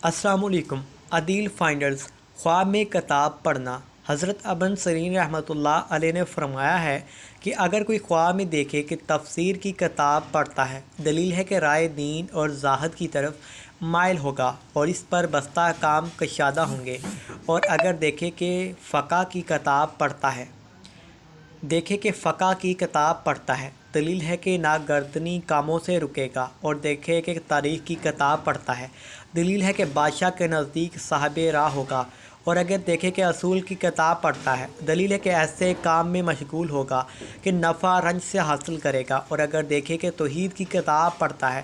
السلام علیکم۔ عدیل فائنڈرز خواب میں کتاب پڑھنا۔ حضرت ابن سیرین رحمۃ اللہ علیہ نے فرمایا ہے کہ اگر کوئی خواب میں دیکھے کہ تفسیر کی کتاب پڑھتا ہے، دلیل ہے کہ رائے دین اور زاہد کی طرف مائل ہوگا اور اس پر بستہ کام کشادہ ہوں گے، اور اگر دیکھے کہ فقہ کی کتاب پڑھتا ہے، دلیل ہے کہ ناگردنی کاموں سے رکے گا، اور دیکھے کہ تاریخ کی کتاب پڑھتا ہے، دلیل ہے کہ بادشاہ کے نزدیک صاحب راہ ہوگا، اور اگر دیکھے کہ اصول کی کتاب پڑھتا ہے، دلیل ہے کہ ایسے کام میں مشغول ہوگا کہ نفع رنج سے حاصل کرے گا، اور اگر دیکھے کہ توحید کی کتاب پڑھتا ہے،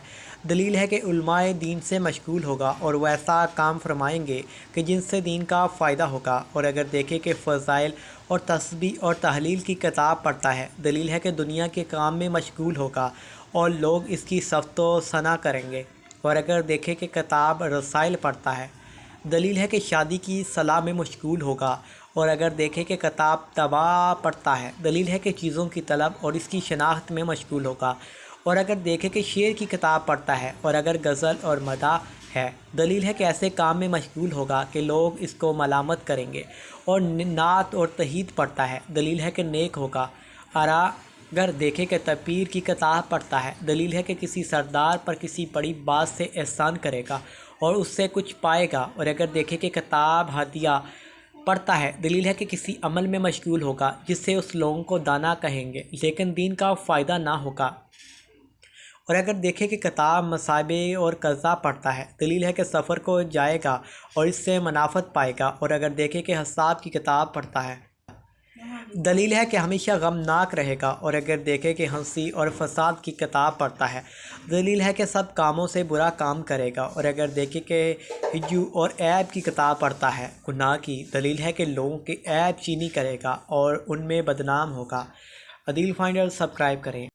دلیل ہے کہ علماء دین سے مشغول ہوگا اور وہ ایسا کام فرمائیں گے کہ جن سے دین کا فائدہ ہوگا، اور اگر دیکھے کہ فضائل اور تسبیح اور تحلیل کی کتاب پڑھتا ہے، دلیل ہے کہ دنیا کے کام میں مشغول ہوگا اور لوگ اس کی صفت و ثنا کریں گے، اور اگر دیکھے کہ کتاب رسائل پڑھتا ہے، دلیل ہے کہ شادی کی صلاح میں مشغول ہوگا، اور اگر دیکھے کہ کتاب طبع پڑھتا ہے، دلیل ہے کہ چیزوں کی طلب اور اس کی شناخت میں مشغول ہوگا، اور اگر دیکھے کہ شعر کی کتاب پڑھتا ہے، اور اگر غزل اور مدح ہے، دلیل ہے کہ ایسے کام میں مشغول ہوگا کہ لوگ اس کو ملامت کریں گے، اور نعت اور توحید پڑھتا ہے، دلیل ہے کہ نیک ہوگا، اور اگر دیکھے کہ تدبیر کی کتاب پڑھتا ہے، دلیل ہے کہ کسی سردار پر کسی بڑی بات سے احسان کرے گا اور اس سے کچھ پائے گا، اور اگر دیکھے کہ کتاب ہدیہ پڑھتا ہے، دلیل ہے کہ کسی عمل میں مشغول ہوگا جس سے اس لوگوں کو دانا کہیں گے لیکن دین کا فائدہ نہ ہوگا، اور اگر دیکھے کہ کتاب مصائب اور قضا پڑھتا ہے، دلیل ہے کہ سفر کو جائے گا اور اس سے منافعت پائے گا، اور اگر دیکھے کہ حساب کی کتاب پڑھتا ہے، دلیل ہے کہ ہمیشہ غمناک رہے گا، اور اگر دیکھے کہ ہنسی اور فساد کی کتاب پڑھتا ہے، دلیل ہے کہ سب کاموں سے برا کام کرے گا، اور اگر دیکھے کہ ہجو اور عیب کی کتاب پڑھتا ہے، گناہ کی، دلیل ہے کہ لوگوں کے عیب چینی کرے گا اور ان میں بدنام ہوگا۔ عدیل فائنڈر سبسکرائب کریں۔